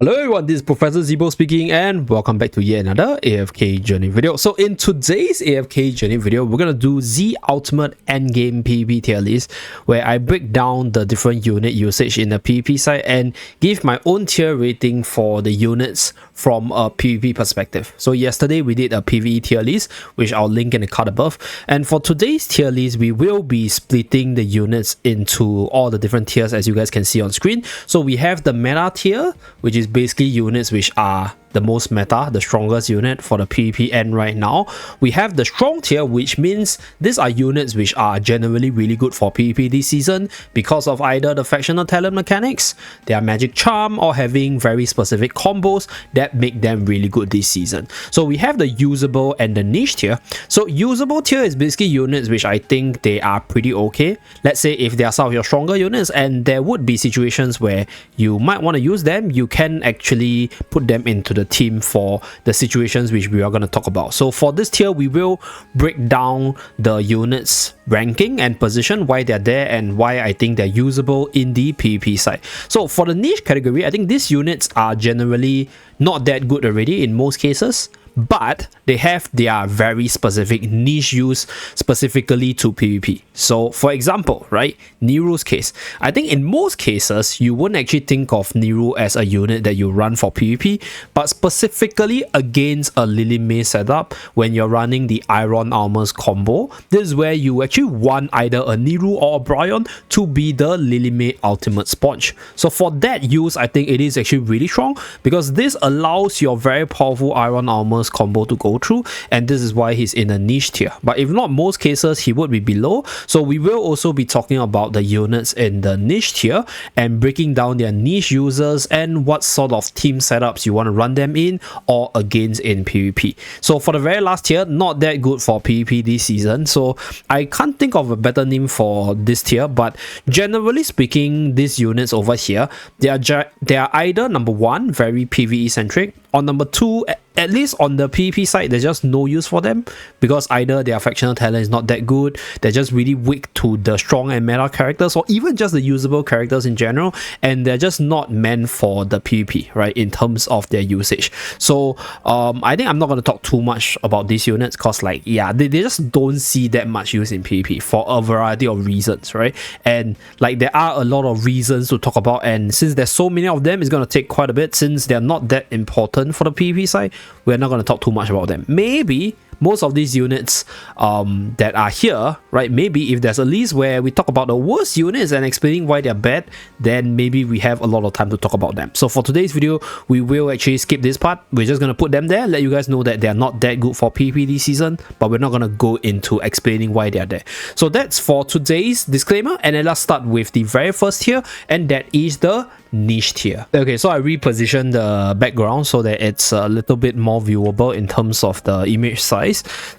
Hello everyone, this is Professor Zeeebo speaking and welcome back to yet another AFK journey video. So in today's AFK journey video, we're going to do Zeee Ultimate Endgame PvP tier list where I break down the different unit usage in the PvP side and give my own tier rating for the units from a PvP perspective. So yesterday we did a PvE tier list, which I'll link in the card above. And for today's tier list, we will be splitting the units into all the different tiers as you guys can see on screen. So we have the meta tier, which is basically units which are the most meta, the strongest unit for the PvP end right now. We have the strong tier, which means these are units which are generally really good for PvP this season because of either the factional talent mechanics, their magic charm, or having very specific combos that make them really good this season. So we have the usable and the niche tier. So usable tier is basically units which I think they are pretty okay. Let's say if they are some of your stronger units and there would be situations where you might want to use them, you can actually put them into the team for the situations which we are going to talk about. So for this tier, we will break down the units ranking and position, why they're there and why I think they're usable in the PvP side. So for the niche category, I think these units are generally not that good already in most cases, but they have their very specific niche use specifically to PvP. So for example, right, Niru's case, I think in most cases you wouldn't actually think of Niru as a unit that you run for PvP, but specifically against a Lily May setup when you're running the Iron Armors combo. This is where you actually want either a Niru or a Bryon to be the Lily May ultimate sponge. So for that use, I think it is actually really strong because this allows your very powerful Iron Armors combo to go through, and this is why he's in a niche tier. But if not most cases, he would be below. So we will also be talking about the units in the niche tier and breaking down their niche users and what sort of team setups you want to run them in or against in PvP. So for the very last tier, not that good for PvP this season, so I can't think of a better name for this tier, but generally speaking, these units over here, they are either number one, very PvE centric, or number two, at least on the PvP side, there's just no use for them because either their factional talent is not that good, they're just really weak to the strong and meta characters, or even just the usable characters in general, and they're just not meant for the PvP, right, in terms of their usage. So I think I'm not going to talk too much about these units because, like, yeah, they just don't see that much use in PvP for a variety of reasons, right? And like there are a lot of reasons to talk about, and since there's so many of them, it's going to take quite a bit. Since they're not that important for the PvP side, we're not going to talk too much about them. Maybe most of these units that are here, right, maybe if there's a list where we talk about the worst units and explaining why they're bad, then maybe we have a lot of time to talk about them. So for today's video, we will actually skip this part. We're just going to put them there, let you guys know that they're not that good for PvP this season, but we're not going to go into explaining why they're there. So that's for today's disclaimer, and then let's start with the very first tier, and that is the niche tier. Okay, so I repositioned the background so that it's a little bit more viewable in terms of the image size.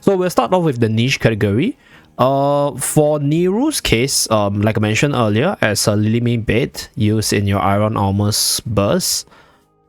So we'll start off with the niche category. For Niru's case, like I mentioned earlier, as a Lily May bait used in your Iron Armors burst.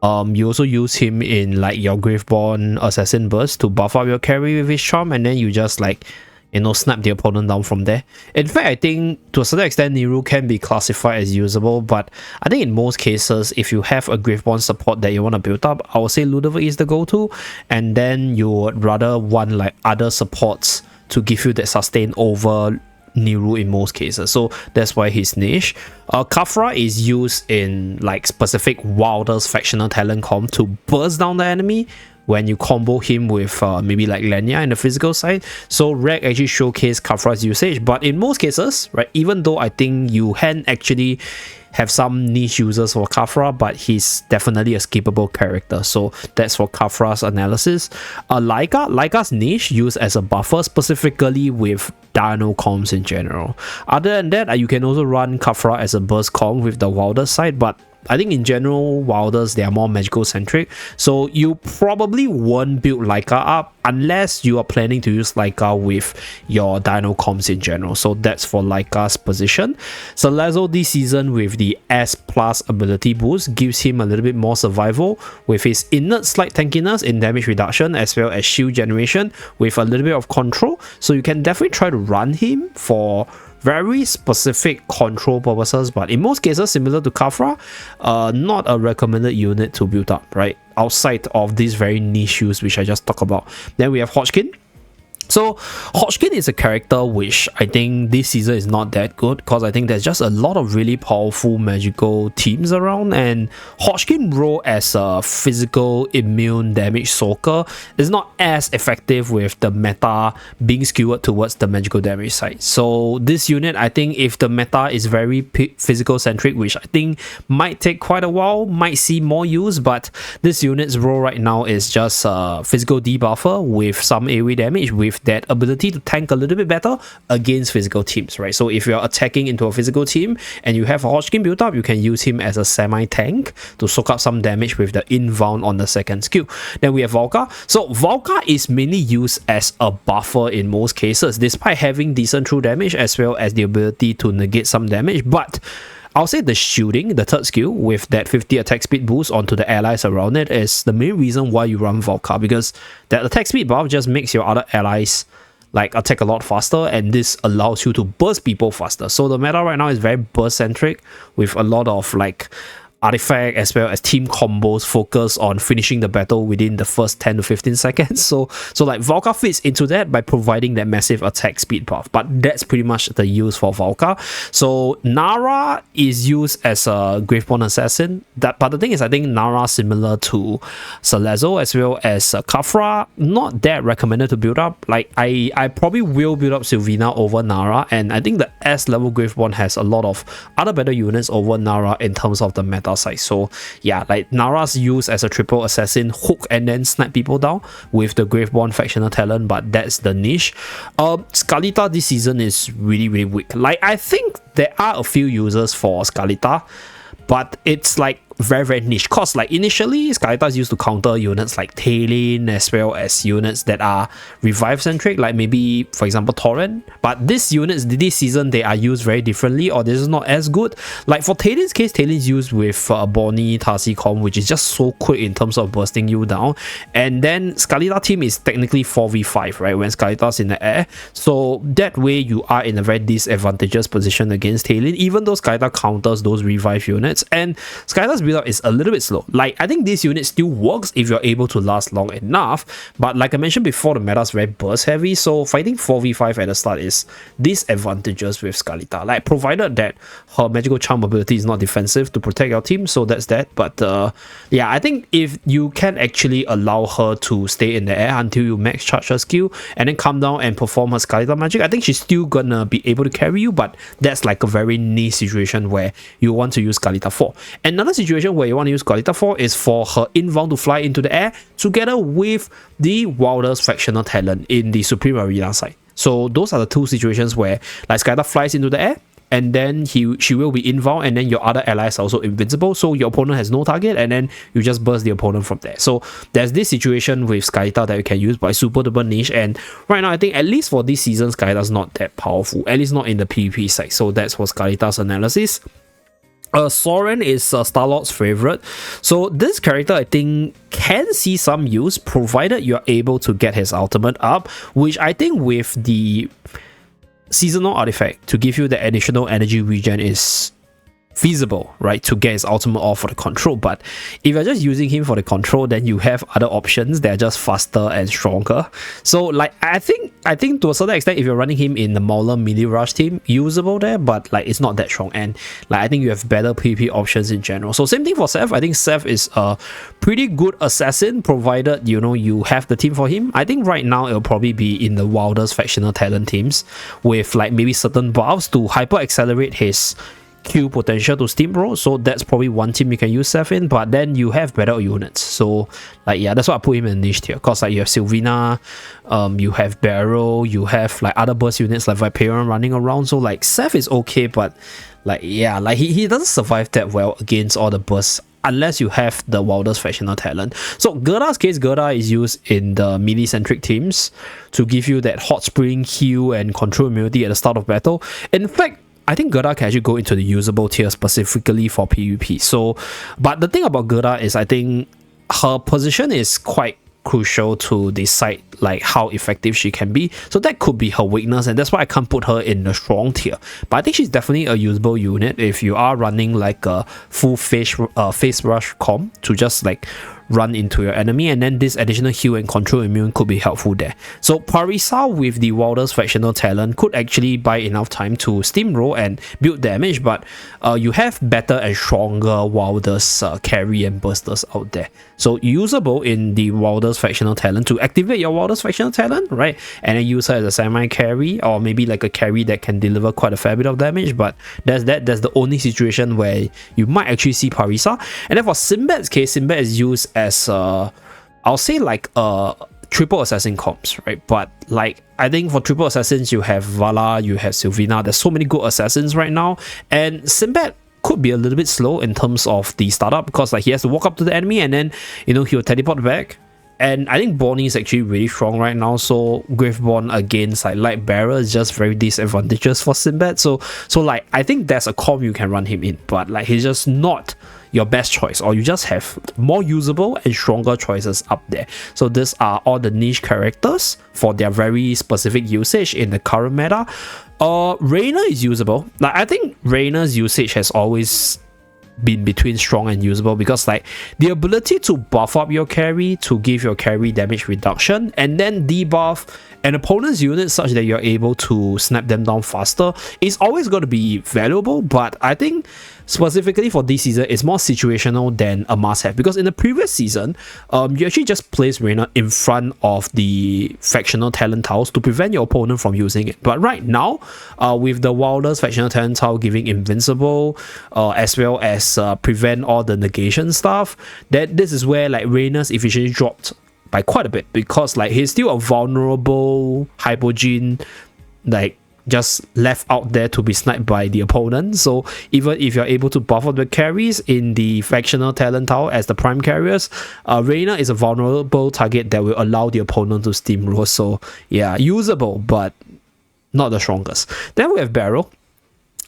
You also use him in like your Graveborn Assassin burst to buff up your carry with his charm, and then you just like, you know, snap the opponent down from there. In fact, I think to a certain extent Niru can be classified as usable, but I think in most cases, if you have a Graveborn support that you want to build up, I would say Ludovic is the go-to, and then you would rather want like other supports to give you that sustain over Niru in most cases. So that's why he's niche. Khafra is used in like specific Wilders factional talent comp to burst down the enemy when you combo him with maybe like Lenya in the physical side. So Reg actually showcase Khafra's usage, but in most cases, right, even though I think you can actually have some niche users for Khafra, but he's definitely a skippable character. So that's for Khafra's analysis. Laika's niche used as a buffer specifically with Dino comms in general. Other than that, you can also run Khafra as a burst comp with the Wilder side, but I think in general, Wilders, they are more magical centric, so you probably won't build Laika up unless you are planning to use Laika with your Dino comms in general. So that's for Laika's position. Salazzle this season with the S plus ability boost gives him a little bit more survival with his innate slight tankiness in damage reduction as well as shield generation with a little bit of control. So you can definitely try to run him for very specific control purposes, but in most cases similar to Khafra, not a recommended unit to build up, right? Outside of these very niche use which I just talked about. Then we have Hodgkin. So Hodgkin is a character which I think this season is not that good, because I think there's just a lot of really powerful magical teams around, and Hodgkin role as a physical immune damage soaker is not as effective with the meta being skewed towards the magical damage side. So this unit, I think if the meta is very physical centric, which I think might take quite a while, might see more use, but this unit's role right now is just a physical debuffer with some AoE damage, with that ability to tank a little bit better against physical teams, right? So if you're attacking into a physical team and you have a Hodgkin built up, you can use him as a semi-tank to soak up some damage with the inbound on the second skill. Then we have Valka. So Valka is mainly used as a buffer in most cases, despite having decent true damage as well as the ability to negate some damage. But I'll say the shielding, the third skill, with that 50 attack speed boost onto the allies around it, is the main reason why you run Valka, because that attack speed buff just makes your other allies like attack a lot faster, and this allows you to burst people faster. So the meta right now is very burst centric, with a lot of like artifact as well as team combos focus on finishing the battle within the first 10 to 15 seconds. So like Valka fits into that by providing that massive attack speed buff, but that's pretty much the use for Valka. So Nara is used as a Graveborn assassin, but the thing is, I think Nara, similar to Celezo as well as Khafra, not that recommended to build up. Like I probably will build up Sylvina over Nara, and I think the S level Graveborn has a lot of other better units over Nara in terms of the meta side. So yeah, like Nara's used as a triple assassin, hook and then snipe people down with the Graveborn factional talent, but that's the niche. Skalita this season is really weak. Like I think there are a few users for Skalita, but it's like very niche, cause like initially Skalita is used to counter units like Talon as well as units that are revive centric, like maybe for example Torrent, but these units this season they are used very differently, or this is not as good. Like for Talon's case, Talon's used with Bonnie Tarsicom, which is just so quick in terms of bursting you down, and then Skalita team is technically 4v5, right, when Skalita's in the air, so that way you are in a very disadvantageous position against Talon, even though Skalita counters those revive units, and Skalita's build up is a little bit slow. Like I think this unit still works if you're able to last long enough, but like I mentioned before, the meta is very burst heavy, so fighting 4v5 at the start is disadvantageous with Skalita, like provided that her magical charm ability is not defensive to protect your team, so that's that. But yeah, I think if you can actually allow her to stay in the air until you max charge her skill and then come down and perform her Skalita magic, I think she's still gonna be able to carry you, but that's like a very niche situation where you want to use Skalita for. Another situation where you want to use Skalita for is for her inbound to fly into the air together with the Wilder's factional talent in the Supreme Arena side. So those are the two situations where like Skalita flies into the air, and then she will be inbound, and then your other allies are also invincible, so your opponent has no target, and then you just burst the opponent from there. So there's this situation with Skalita that you can use, but it's super duper niche, and right now I think at least for this season Skalita's not that powerful, at least not in the PvP side. So that's for Skalita's analysis. Soren is Starlord's favorite, so this character I think can see some use provided you're able to get his ultimate up, which I think with the seasonal artifact to give you the additional energy regen is feasible, right, to get his ultimate off for the control. But if you're just using him for the control, then you have other options that are just faster and stronger. So like I think to a certain extent, if you're running him in the Mauler melee rush team, usable there, but like it's not that strong, and like I think you have better PvP options in general. So same thing for Seth. I think Seth is a pretty good assassin provided you know you have the team for him. I think right now it'll probably be in the Wilder's factional talent teams with like maybe certain buffs to hyper accelerate his Q potential to steamroll, so that's probably one team you can use Seth in, but then you have better units. So like yeah, that's why I put him in niche tier, because like you have Sylvina, you have Barrow, you have like other burst units like Viperion running around, so like Seth is okay, but like yeah, like he doesn't survive that well against all the bursts unless you have the Wilder's factional talent. So Gerda's case, Gerda is used in the melee centric teams to give you that hot spring heal and control immunity at the start of battle. In fact, I think Gerda can actually go into the usable tier specifically for PvP. So, but the thing about Gerda is I think her position is quite crucial to decide like how effective she can be. So that could be her weakness, and that's why I can't put her in the strong tier. But I think she's definitely a usable unit if you are running like a full face rush comp to just like run into your enemy, and then this additional heal and control immune could be helpful there. So Parisa with the Wilders Factional Talent could actually buy enough time to steamroll and build damage, but you have better and stronger Wilders carry and bursters out there. So usable in the Wilders Factional Talent to activate your Wilders Factional Talent, right? And then use her as a semi-carry, or maybe like a carry that can deliver quite a fair bit of damage, but that's the only situation where you might actually see Parisa. And then for Sinbad's case, Sinbad is used as I'll say like triple assassin comps, right? But like I think for triple assassins you have Vala, you have Sylvina. There's so many good assassins right now, and Sinbad could be a little bit slow in terms of the startup because like he has to walk up to the enemy and then he'll teleport back. And I think Bonnie is actually really strong right now, so Graveborn against like Light Bearer is just very disadvantageous for Sinbad. So like I think there's a comp you can run him in, but like he's just not your best choice, or you just have more usable and stronger choices up there. So these are all the niche characters for their very specific usage in the current meta. Reyna is usable. Like I think Reyna's usage has always been between strong and usable, because like the ability to buff up your carry to give your carry damage reduction and then debuff an opponent's unit such that you're able to snap them down faster is always going to be valuable. But I think specifically for this season, it's more situational than a must-have, because in the previous season, you actually just place Reyna in front of the factional talent tiles to prevent your opponent from using it. But right now, with the Wilders factional talent tile giving invincible, as well as prevent all the negation stuff, that this is where like Reyna's efficiency dropped by quite a bit, because like he's still a vulnerable hypogene, like just left out there to be sniped by the opponent. So even if you're able to buff up the carries in the factional talent tile as the prime carriers, Reyna is a vulnerable target that will allow the opponent to steamroll. So yeah, usable but not the strongest. Then we have Barrel.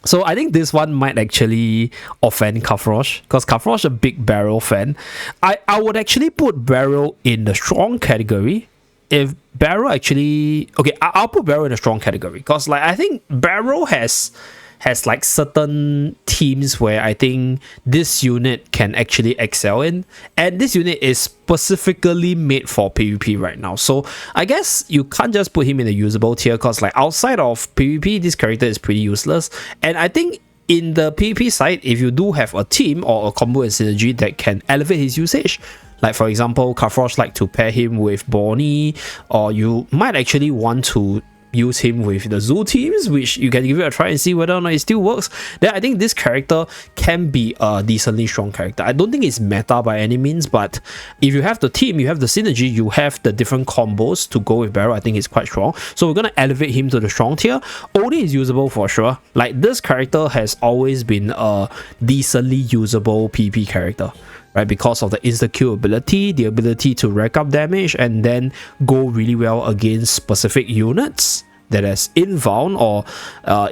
So I think this one might actually offend Kafrosh, because Kafrosh is a big Barrel fan. I would actually put Barrel in the strong category. If Barrel actually... Okay, I'll put Barrel in the strong category, because like I think Barrel has like certain teams where I think this unit can actually excel in, and this unit is specifically made for PvP right now. So I guess you can't just put him in the usable tier, because like outside of PvP, this character is pretty useless. And I think in the PvP side, if you do have a team or a combo and synergy that can elevate his usage, like for example, Kafrosh like to pair him with Bonnie, or you might actually want to use him with the Zoo teams, which you can give it a try and see whether or not it still works, then I think this character can be a decently strong character. I don't think it's meta by any means, but if you have the team, you have the synergy, you have the different combos to go with Barrel, I think it's quite strong. So we're going to elevate him to the strong tier. Odie is usable for sure. Like this character has always been a decently usable PP character, right? Because of the insta-kill ability, the ability to rack up damage and then go really well against specific units that is inbound or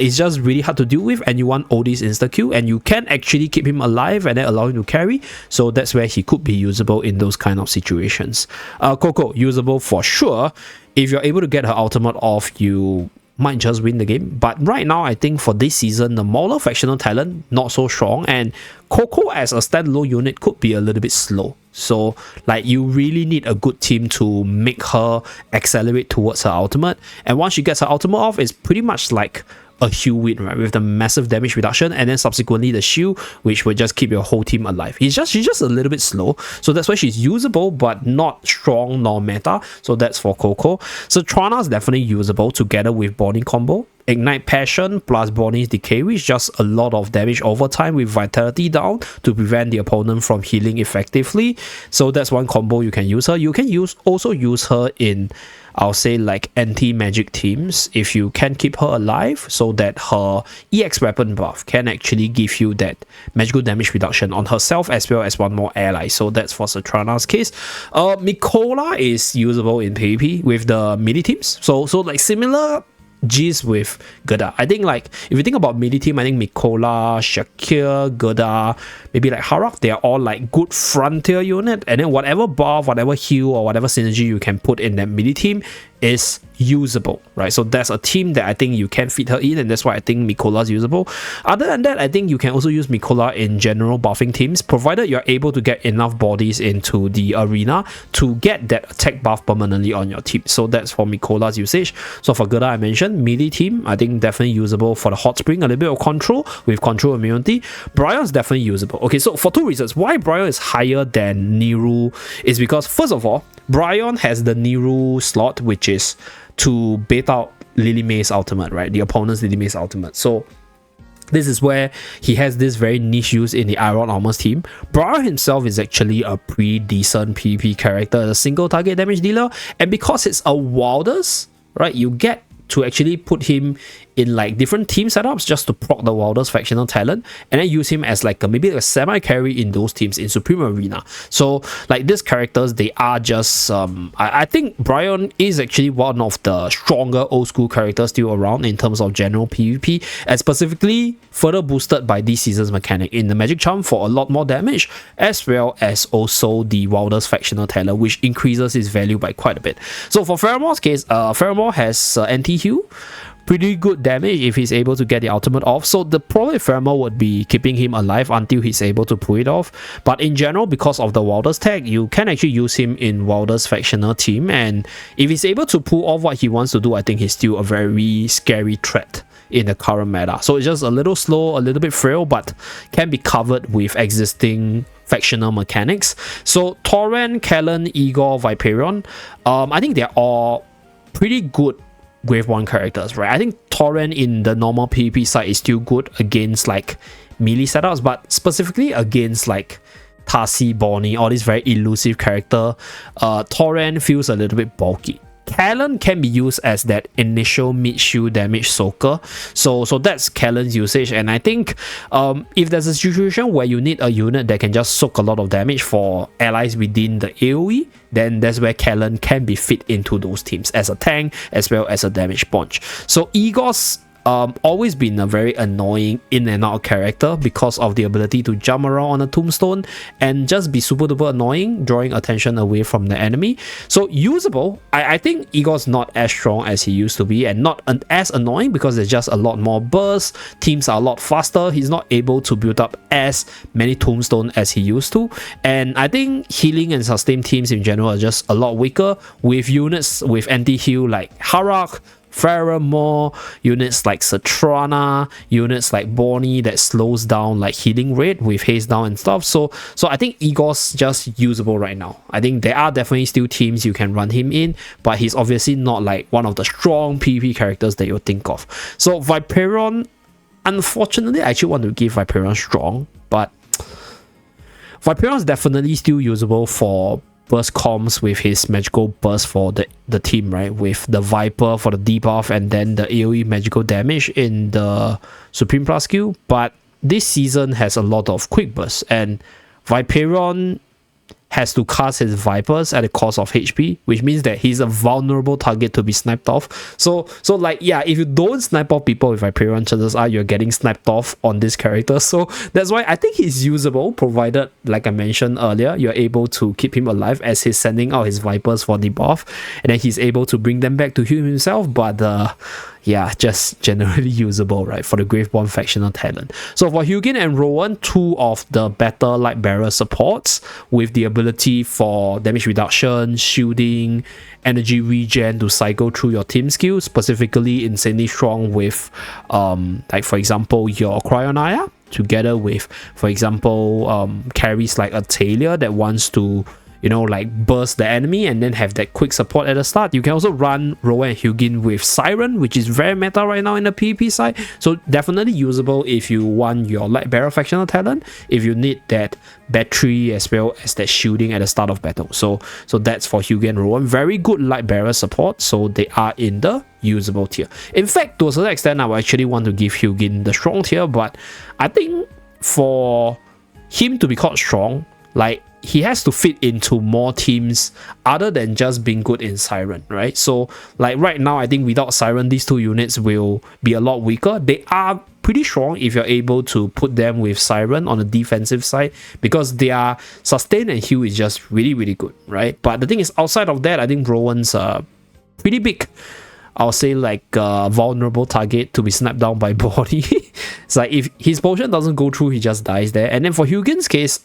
it's just really hard to deal with, and you want Odie's insta-kill, and you can actually keep him alive and then allow him to carry. So that's where he could be usable in those kind of situations. Coco, usable for sure. If you're able to get her ultimate off, you might just win the game. But right now, I think for this season, the Mauler factional talent not so strong, and Coco as a standalone unit could be a little bit slow. So like you really need a good team to make her accelerate towards her ultimate, and once she gets her ultimate off, it's pretty much like a heal win, right, with the massive damage reduction and then subsequently the shield, which will just keep your whole team alive. She's just a little bit slow, so that's why she's usable but not strong nor meta. So that's for Coco. So Trana is definitely usable together with Bonnie combo. Ignite Passion plus Bonnie's Decay, which just a lot of damage over time with Vitality down to prevent the opponent from healing effectively. So that's one combo you can use her. You can also use her in, I'll say, like anti-magic teams if you can keep her alive, so that her EX weapon buff can actually give you that magical damage reduction on herself as well as one more ally. So that's for Satrana's case. Mikola is usable in PvP with the melee teams. So like similar G's with Gerda. I think like if you think about melee team, I think Mikola, Shakir, Gerda, maybe like Harak, they are all like good frontier unit, and then whatever buff, whatever heal, or whatever synergy you can put in that melee team is usable, right? So that's a team that I think you can fit her in, and that's why I think Mikola is usable. Other than that, I think you can also use Mikola in general buffing teams, provided you're able to get enough bodies into the arena to get that attack buff permanently on your team. So that's for Mikola's usage. So for Gerda, I mentioned melee team, I think definitely usable for the hot spring, a little bit of control with control immunity. Brion's definitely usable. Okay, so for two reasons why Brion is higher than Niru is because, first of all, Brion has the Niru slot, which is to bait out Lily May's ultimate, right? The opponent's Lily May's ultimate. So this is where he has this very niche use in the Iron Armor's team. Brion himself is actually a pretty decent PvP character, a single target damage dealer, and because it's a Wilders, right, you get to actually put him in like different team setups just to proc the Wilders factional talent, and then use him as like maybe a semi carry in those teams in Supreme Arena. So like these characters, they are just I think Brion is actually one of the stronger old school characters still around in terms of general PvP, and specifically further boosted by this season's mechanic in the Magic Charm for a lot more damage, as well as also the Wilders factional talent, which increases his value by quite a bit. So for Pheromore's case, Pheromore has anti-heal, pretty good damage if he's able to get the ultimate off. So the problem with Pheromore would be keeping him alive until he's able to pull it off. But in general, because of the Wilders tag, you can actually use him in Wilders factional team, and if he's able to pull off what he wants to do, I think he's still a very scary threat in the current meta. So it's just a little slow, a little bit frail, but can be covered with existing factional mechanics. So Torrent, Kellen, Igor, Viperion, I think they're all pretty good Wave 1 characters, right? I think Torrent in the normal PvP side is still good against like melee setups, but specifically against like Tasi, Bonnie, all these very elusive character, Torrent feels a little bit bulky. Kellen can be used as that initial mid-shield damage soaker, so that's Kellen's usage, and I think if there's a situation where you need a unit that can just soak a lot of damage for allies within the AoE, then that's where Kellen can be fit into those teams as a tank as well as a damage sponge. So Igor's always been a very annoying in and out character because of the ability to jump around on a tombstone and just be super duper annoying, drawing attention away from the enemy. So usable, I think Igor's not as strong as he used to be, and not as annoying because there's just a lot more bursts, teams are a lot faster, he's not able to build up as many tombstone as he used to, and I think healing and sustain teams in general are just a lot weaker with units with anti-heal like Harak, Pheromore, units like Satrana, units like Bonnie that slows down like healing rate with haste down and stuff. So I think Igor's just usable right now. I think there are definitely still teams you can run him in, but he's obviously not like one of the strong PvP characters that you'll think of. So Viperion, unfortunately, I actually want to give Viperion strong, but Viperion is definitely still usable for burst comms with his magical burst for the team, right? With the Viper for the debuff and then the AoE magical damage in the Supreme Plus skill. But this season has a lot of quick bursts, and Viperion has to cast his Vipers at the cost of HP, which means that he's a vulnerable target to be sniped off. So like, yeah, if you don't snipe off people with Viperion, chances are you're getting sniped off on this character. So that's why I think he's usable, provided, like I mentioned earlier, you're able to keep him alive as he's sending out his Vipers for debuff, and then he's able to bring them back to heal himself. But yeah, just generally usable, right, for the Graveborn factional talent. So for Hugin and Rowan, two of the better Lightbearer supports with the ability for damage reduction, shielding, energy regen to cycle through your team skills, specifically insanely strong with like for example your Cryonaya, together with for example carries like a Talia that wants to, you know, like burst the enemy and then have that quick support at the start. You can also run Rowan and Hugin with Siren, which is very meta right now in the PvP side. So definitely usable if you want your Lightbearer factional talent, if you need that battery as well as that shielding at the start of battle. So that's for Hugin and Rowan. Very good Lightbearer support, so they are in the usable tier. In fact, to a certain extent, I would actually want to give Hugin the strong tier, but I think for him to be called strong, like he has to fit into more teams other than just being good in Siren, right? So like right now, I think without Siren, these two units will be a lot weaker. They are pretty strong if you're able to put them with Siren on the defensive side, because their sustain and heal is just really, really good, right? But the thing is, outside of that, I think Rowan's pretty big, I'll say, like vulnerable target to be snapped down by body. It's like if his potion doesn't go through, he just dies there. And then for Hugin's case,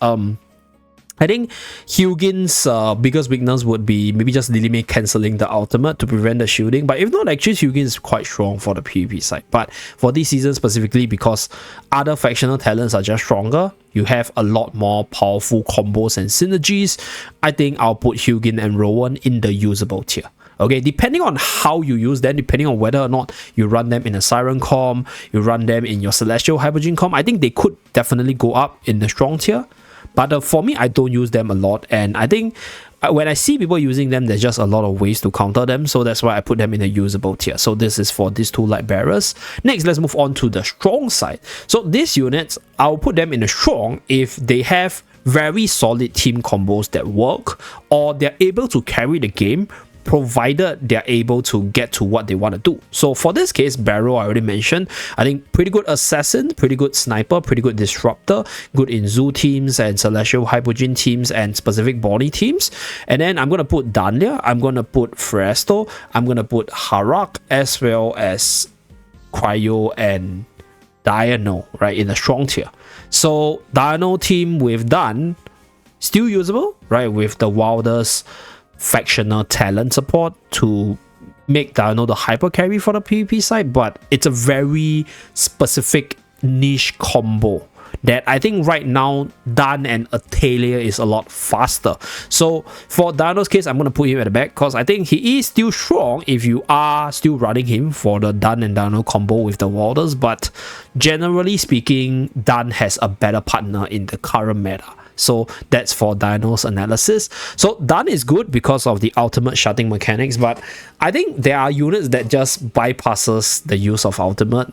I think Hugin's biggest weakness would be maybe just Lily cancelling the ultimate to prevent the shielding. But if not, actually Hugin is quite strong for the PvP side. But for this season specifically, because other factional talents are just stronger, you have a lot more powerful combos and synergies, I think I'll put Hugin and Rowan in the usable tier. Okay, depending on how you use them, depending on whether or not you run them in a Siren comp, you run them in your Celestial Hypogean comp, I think they could definitely go up in the strong tier. But for me, I don't use them a lot, and I think when I see people using them, there's just a lot of ways to counter them, so that's why I put them in the usable tier. So this is for these two light bearers. Next, let's move on to the strong side. So these units, I'll put them in the strong if they have very solid team combos that work, or they're able to carry the game, provided they're able to get to what they want to do. So for this case, Barrow, I already mentioned, I think pretty good assassin, pretty good sniper, pretty good disruptor, good in zoo teams and Celestial Hypogean teams and specific body teams. And then I'm going to put Danlia, I'm going to put Fresto, I'm going to put Harak, as well as Cryo and Diano, right, in the strong tier. So Diano team with Dan, still usable, right, with the wildest factional talent support to make Diano the hyper carry for the PvP side, but it's a very specific niche combo that I think right now Dan and Athalia is a lot faster. So for Diano's case, I'm going to put him at the back because I think he is still strong if you are still running him for the Dan and Diano combo with the Warders, but generally speaking, Dan has a better partner in the current meta. So that's for Diano's analysis. So Dan is good because of the ultimate shutting mechanics, but I think there are units that just bypasses the use of ultimate.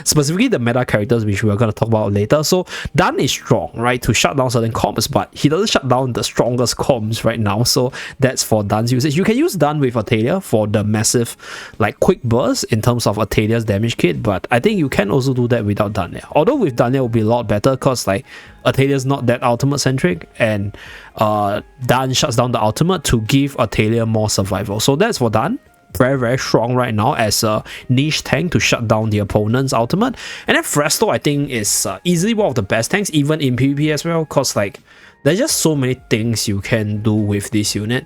Specifically the meta characters, which we are going to talk about later. So Dan is strong, right, to shut down certain comps, but he doesn't shut down the strongest comps right now. So that's for Dan's usage. You can use Dan with Athalia for the massive, like, quick burst in terms of Athalia's damage kit, but I think you can also do that without Danlia. Although with Danlia it will be a lot better because, like, Athalia's not that ultimate centric, and Dan shuts down the ultimate to give Athalia more survival. So that's for Dan. Very, very strong right now as a niche tank to shut down the opponent's ultimate. And then Fresto, I think, is easily one of the best tanks, even in PvP as well, because, like, there's just so many things you can do with this unit.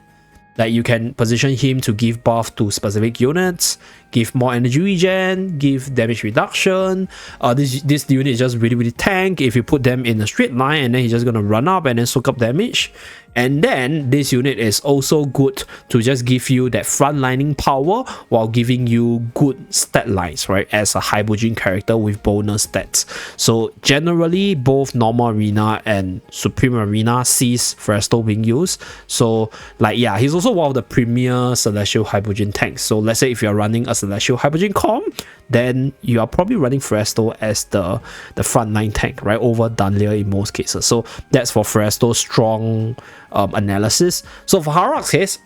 Like, you can position him to give buff to specific units, give more energy regen, give damage reduction. This unit is just really, really tank. If you put them in a straight line, and then he's just gonna run up and then soak up damage. And then this unit is also good to just give you that frontlining power while giving you good stat lines, right, as a Hypogean character with bonus stats. So generally, both normal arena and supreme arena sees Fresto being used. So, like, yeah, he's also one of the premier Celestial Hypogean tanks. So let's say if you're running a Celestial Hypogean comp, then you are probably running Fresto as the frontline tank, right, over Danlia in most cases. So that's for Fresto's strong analysis. So for Harak's case,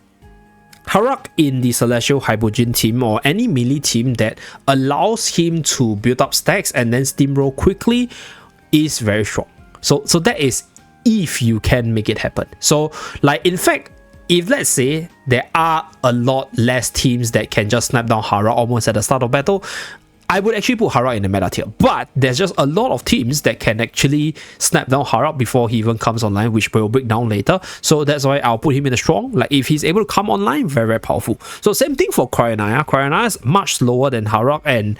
Harak in the Celestial Hypogean team or any melee team that allows him to build up stacks and then steamroll quickly is very strong. So that is if you can make it happen. So, like, in fact, if let's say there are a lot less teams that can just snap down Harak almost at the start of battle, I would actually put Harak in the meta tier. But there's just a lot of teams that can actually snap down Harak before he even comes online, which we'll break down later. So that's why I'll put him in the strong. Like, if he's able to come online, very, very powerful. So same thing for Cryonia. Cryonia is much slower than Harak, and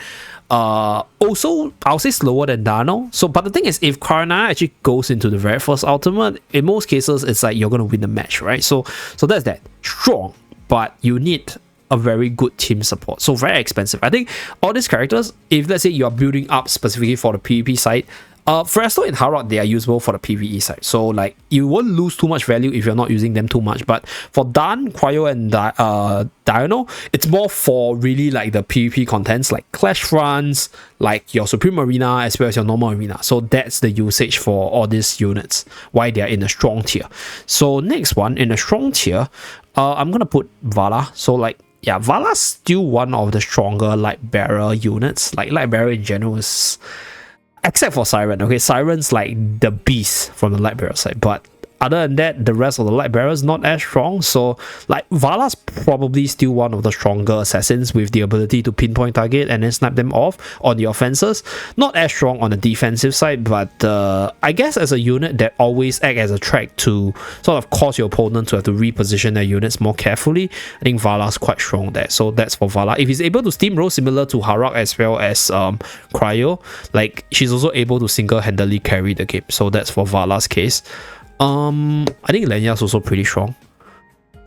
also I'll say slower than Dano. So, but the thing is, if Cryonia actually goes into the very first ultimate, in most cases it's like you're gonna win the match, right? So that's that. Strong, but you need a very good team support, so very expensive. I think all these characters, if let's say you're building up specifically for the PvP side, Fresto and Harrock, they are usable for the PvE side, so like you won't lose too much value if you're not using them too much. But for Dan, Cryo, and Dino, it's more for really like the PvP contents like Clash runs, like your Supreme Arena as well as your normal arena. So that's the usage for all these units, why they are in a strong tier. So next one in a strong tier, I'm gonna put Vala. So like, yeah, Vala's still one of the stronger light bearer units. Like light bearer in general is, except for Siren, okay, Siren's like the beast from the light bearer side, but other than that, the rest of the light bearers not as strong. So like Vala's probably still one of the stronger assassins with the ability to pinpoint target and then snap them off on the offenses. Not as strong on the defensive side, but I guess as a unit that always act as a track to sort of cause your opponent to have to reposition their units more carefully, I think Vala's quite strong there. So that's for Vala. If he's able to steamroll similar to Harrock as well as Cryo, like she's also able to single-handedly carry the game. So that's for Vala's case. I think Lenya's also pretty strong.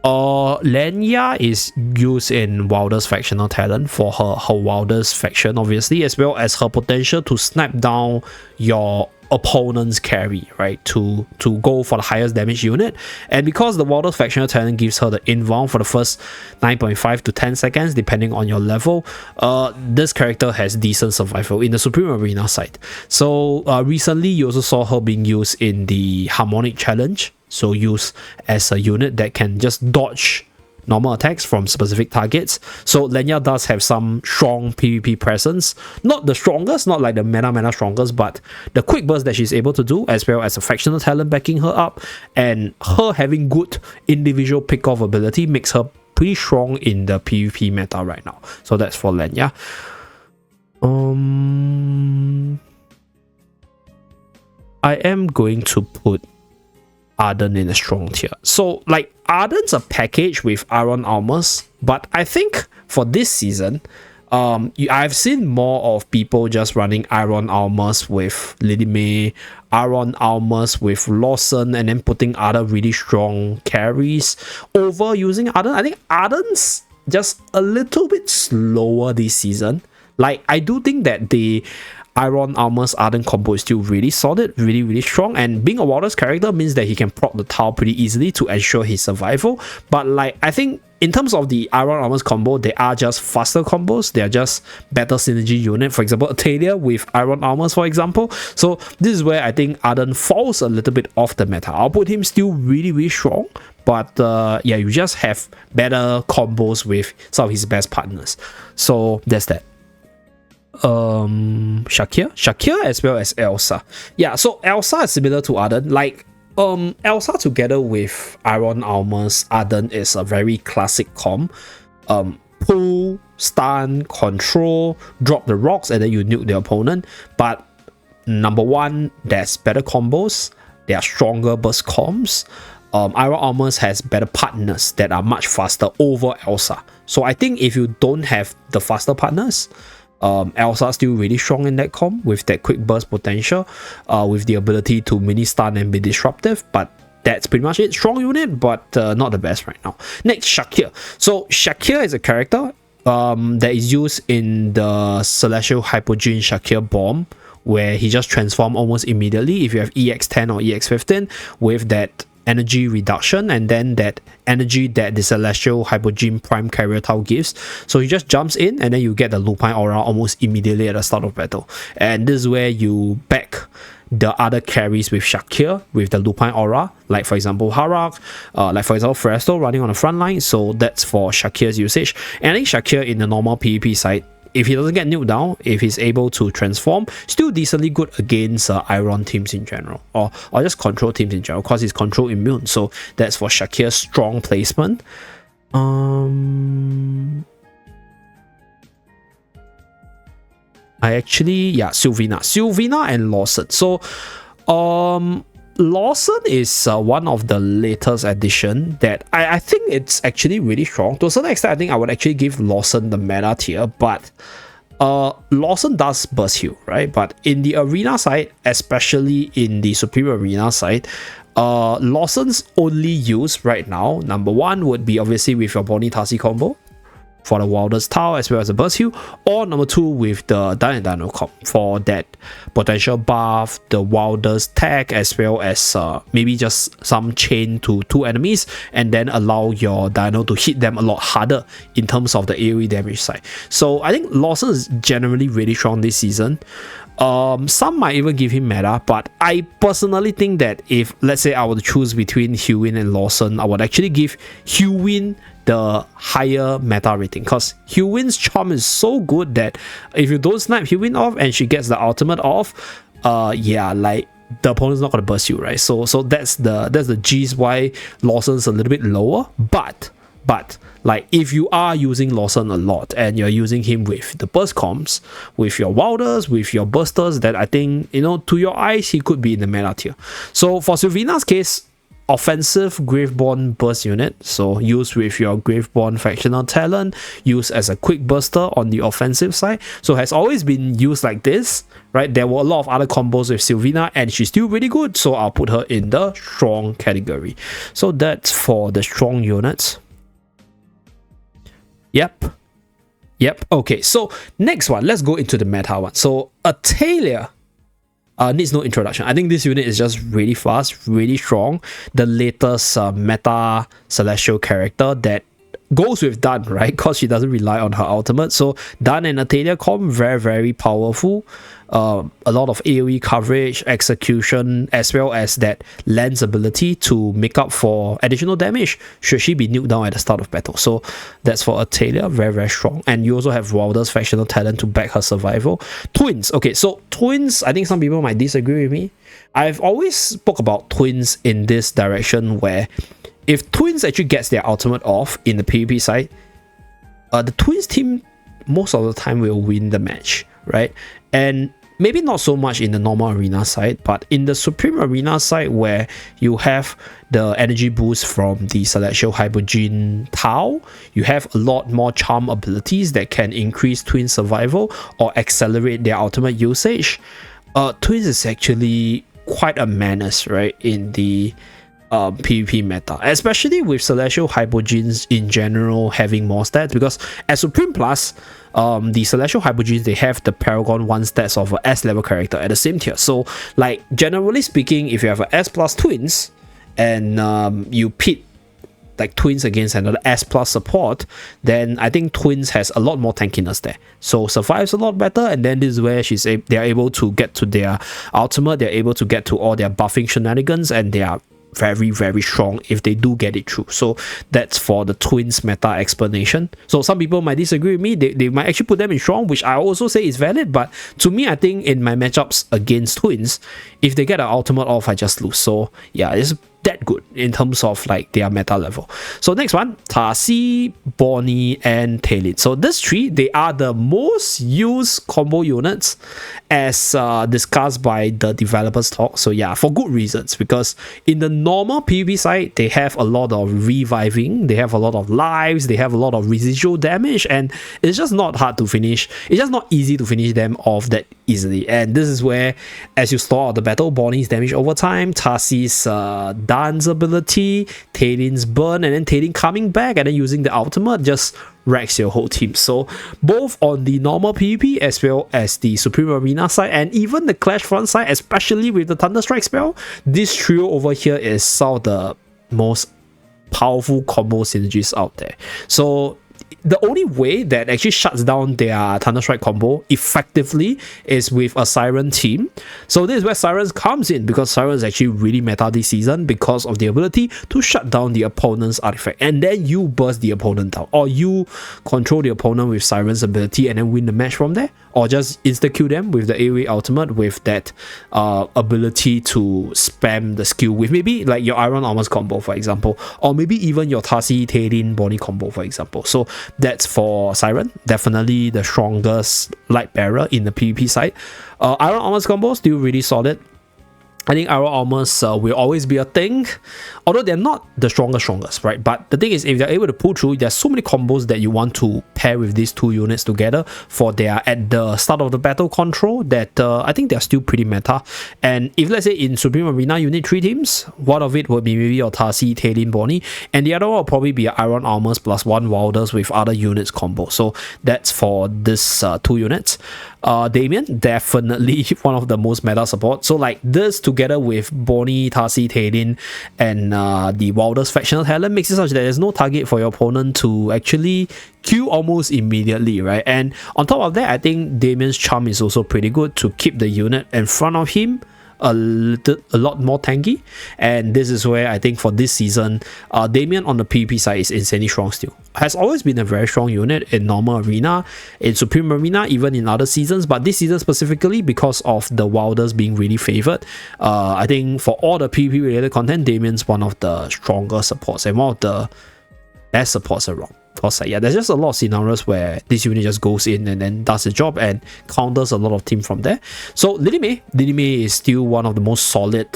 Lenya is used in Wilder's factional talent for her Wilder's faction, obviously, as well as her potential to snap down your opponent's carry, right? To go for the highest damage unit. And because the Wilder's factional talent gives her the inbound for the first 9.5 to 10 seconds, depending on your level, this character has decent survival in the Supreme Arena side. So recently, you also saw her being used in the Harmonic Challenge. So used as a unit that can just dodge normal attacks from specific targets. So Lenya does have some strong PvP presence. Not the strongest, not like the meta strongest, but the quick burst that she's able to do, as well as a factional talent backing her up, and her having good individual pick-off ability makes her pretty strong in the PvP meta right now. So that's for Lenya. I am going to put Arden in a strong tier. So like Arden's a package with Iron Armors, but I think for this season, I've seen more of people just running Iron Armors with Lily May, Iron Armors with Lawson, and then putting other really strong carries over using Arden. I think Arden's just a little bit slower this season. Like I do think that the Iron Armor's Arden combo is still really solid, really strong, and being a Wilder's character means that he can proc the tower pretty easily to ensure his survival. But like I think in terms of the Iron Armor's combo, they are just faster combos, they are just better synergy unit. For example, Atalia with Iron Armors, for example. So this is where I think Arden falls a little bit off the meta. I'll put him still really strong, but yeah, you just have better combos with some of his best partners. So that's that. Shakir as well as Elsa. Yeah, so Elsa is similar to Arden. Like Elsa together with Iron Armors Arden is a very classic comp. Pull, stun, control, drop the rocks, and then you nuke the opponent. But number one, there's better combos, there are stronger burst comps. Iron Armors has better partners that are much faster over Elsa. So I think if you don't have the faster partners, Elsa's still really strong in that comp with that quick burst potential, with the ability to mini stun and be disruptive. But that's pretty much it. Strong unit, but not the best right now. Next, Shakir. So Shakir is a character that is used in the Celestial Hypogean Shakir bomb, where he just transforms almost immediately if you have EX10 or EX15 with that energy reduction, and then that energy that the Celestial Hypogean Prime Carrier Tau gives. So he just jumps in and then you get the Lupine Aura almost immediately at the start of battle. And this is where you back the other carries with Shakir with the Lupine Aura, like for example Harrock, like for example Fresto running on the front line. So that's for Shakir's usage. And I think Shakir in the normal PvP side, if he doesn't get nuked down, if he's able to transform, still decently good against Iron teams in general, or just control teams in general, because he's control immune. So that's for Shakir's strong placement. Sylvina and Lawson. So Lawson is one of the latest addition that I think it's actually really strong. To a certain extent, I think I would actually give Lawson the meta tier, but Lawson does burst heal, right? But in the arena side, especially in the Superior Arena side, Lawson's only use right now, number one would be obviously with your Bonnie Tasi combo. for the Wildest Tile as well as the burst heal, or number 2 with the Dine and Dino comp for that potential buff, the Wildest tag, as well as maybe just some chain to 2 enemies, and then allow your Dino to hit them a lot harder in terms of the AoE damage side. So I think Lawson is generally really strong this season. Some might even give him meta, but I personally think that if, let's say, I were to choose between Hewin and Lawson, I would actually give Hewin the higher meta rating, because Hewin's charm is so good that if you don't snipe Hewin off and she gets the ultimate off, yeah, like the opponent's not gonna burst you, right? So that's the G's why Lawson's a little bit lower. But like if you are using Lawson a lot and you're using him with the burst comps, with your Wilders, with your bursters, that I think, you know, to your eyes he could be in the meta tier. So for Sylvina's case, offensive Graveborn burst unit, so use with your Graveborn factional talent, use as a quick burster on the offensive side, so has always been used like this, right? There were a lot of other combos with Sylvina and she's still really good, so I'll put her in the strong category. So that's for the strong units. Yep. Okay, so next one, let's go into the meta one. So Atalia needs no introduction. I think this unit is just really fast, really strong. The latest meta celestial character that goes with Dun, right? Because she doesn't rely on her ultimate. So Dun and Atalia comp, very, very powerful. A lot of AoE coverage, execution, as well as that lens ability to make up for additional damage should she be nuked down at the start of battle. So that's for Atalia, very, very strong. And you also have Wilder's factional talent to back her survival. Twins. Okay, so Twins, I think some people might disagree with me. I've always spoke about Twins in this direction where if Twins actually gets their ultimate off in the PvP side, the Twins team most of the time will win the match, right? And maybe not so much in the normal arena side, but in the Supreme Arena side where you have the energy boost from the Celestial Hypogean Tau, you have a lot more charm abilities that can increase Twin survival or accelerate their ultimate usage. Twins is actually quite a menace, right, in the PvP meta, especially with Celestial Hypogeans in general having more stats, because as Supreme Plus, the Celestial Hypogeans, they have the Paragon 1 stats of an S level character at the same tier. So like generally speaking, if you have an S plus Twins and you pit like Twins against another S plus support, then I think Twins has a lot more tankiness there, so survives a lot better. And then this is where they're able to get to their ultimate, they're able to get to all their buffing shenanigans, and they are very, very strong if they do get it through. So that's for the Twins meta explanation. So some people might disagree with me, they might actually put them in strong, which I also say is valid, but to me, I think in my matchups against Twins, if they get an ultimate off, I just lose. So yeah, it's that good in terms of like their meta level. So next one, Tarsi, Bonnie, and Talin. So this three, they are the most used combo units as discussed by the developers talk. So yeah, for good reasons, because in the normal PvP side, they have a lot of reviving, they have a lot of lives, they have a lot of residual damage, and it's just not hard to finish. It's just not easy to finish them off that easily. And this is where, as you stall out the battle, Bonnie's damage over time, Tarsi's dance ability, Talin's burn, and then Talin coming back and then using the ultimate just wrecks your whole team. So both on the normal PvP as well as the Supreme Arena side and even the Clash front side, especially with the Thunderstrike spell, this trio over here is some of the most powerful combo synergies out there. So the only way that actually shuts down their Thunderstrike combo effectively is with a Siren team. So this is where Sirens comes in, because Siren is actually really meta this season because of the ability to shut down the opponent's artifact, and then you burst the opponent down, or you control the opponent with Siren's ability and then win the match from there, or just insta-kill them with the AoE ultimate with that ability to spam the skill with maybe like your Iron Armors combo, for example, or maybe even your Tarsi, Talin, Bonnie combo, for example. So that's for Siren, definitely the strongest light bearer in the PvP side. Iron Armors combo still really solid. I think iron armors will always be a thing, although they're not the strongest, right? But the thing is, if they're able to pull through, there's so many combos that you want to pair with these two units together for their at the start of the battle control that I think they're still pretty meta. And if let's say in Supreme Arena you need 3 teams, one of it would be maybe your Tasi, Talin, Bonnie, and the other one will probably be iron armors plus 1 wilders with other units combo. So that's for this 2 units. Damien, definitely one of the most meta support. So like this together with Bonnie, Tasi, Talin, and the Wilders factional talent makes it such that there's no target for your opponent to actually kill almost immediately, right? And on top of that, I think Damien's charm is also pretty good to keep the unit in front of him a lot more tanky. And this is where I think for this season, Damien on the PvP side is insanely strong still. Has always been a very strong unit in normal arena, in Supreme Arena, even in other seasons, but this season specifically because of the Wilders being really favored, I think for all the PvP related content, Damien's one of the stronger supports and one of the best supports around. Because yeah, there's just a lot of scenarios where this unit just goes in and then does the job and counters a lot of team from there. So Lily May is still one of the most solid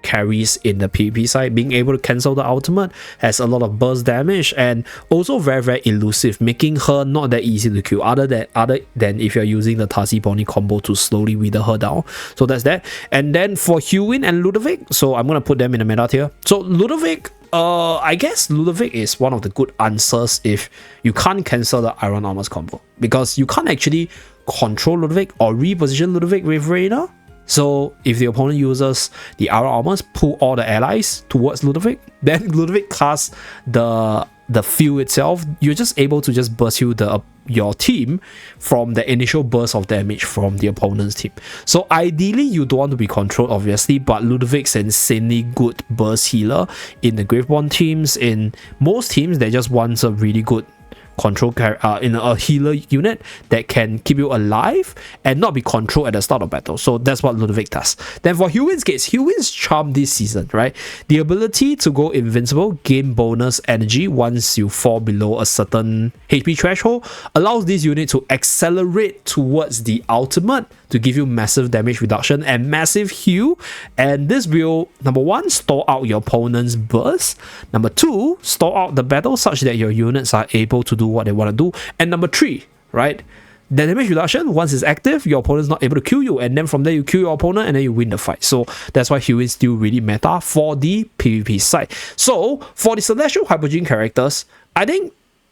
carries in the PvP side, being able to cancel the ultimate, has a lot of burst damage, and also very elusive, making her not that easy to kill other than if you're using the Tasi Bonnie combo to slowly wither her down. So that's that. And then for Hewin and Ludovic, so I'm gonna put them in the meta tier. So Ludovic, I guess Ludovic is one of the good answers if you can't cancel the Iron Armors combo, because you can't actually control Ludovic or reposition Ludovic with Reyna. So if the opponent uses the Iron Armors, pull all the allies towards Ludovic, then Ludovic casts the field itself, you're just able to just burst heal your team from the initial burst of damage from the opponent's team. So ideally you don't want to be controlled obviously, but Ludovic's an insanely good burst healer in the Graveborn teams. In most teams that just wants a really good control in a healer unit that can keep you alive and not be controlled at the start of battle. So that's what Ludovic does. Then for Hewin's case, Hewin's charm this season, right? The ability to go invincible, gain bonus energy once you fall below a certain HP threshold, allows this unit to accelerate towards the ultimate to give you massive damage reduction and massive heal. And this will, number 1, stall out your opponent's burst. Number 2, stall out the battle such that your units are able to do what they want to do. And number 3, right? The damage reduction, once it's active, your opponent's not able to kill you, and then from there you kill your opponent and then you win the fight. So that's why Hewin's still really meta for the PvP side. So for the Celestial Hypergene characters,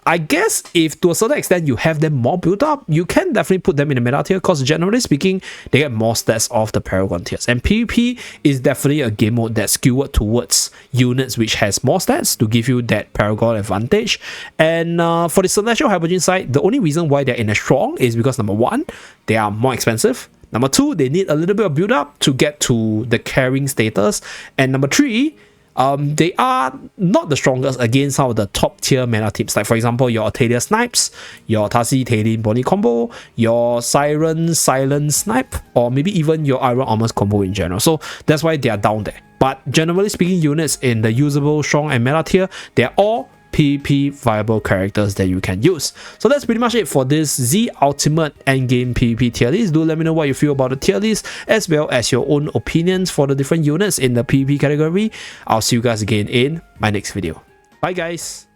I guess if to a certain extent you have them more built up, you can definitely put them in the meta tier, because generally speaking, they get more stats off the Paragon tiers. And PvP is definitely a game mode that's skewed towards units which has more stats to give you that Paragon advantage. And for the Celestial Hypergene side, the only reason why they're in a strong is because number 1, they are more expensive. Number 2, they need a little bit of build up to get to the carrying status. And number 3, they are not the strongest against some of the top tier meta teams, like for example your Atalia Snipes, your Tasi Talin Bonnie combo, your Siren Silent Snipe, or maybe even your Iron Armors combo in general. So that's why they are down there. But generally speaking, units in the usable, strong, and meta tier, they're all PvP viable characters that you can use. So that's pretty much it for this Zeee Ultimate Endgame PvP tier list. Do let me know what you feel about the tier list, as well as your own opinions for the different units in the PvP category. I'll see you guys again in my next video. Bye guys!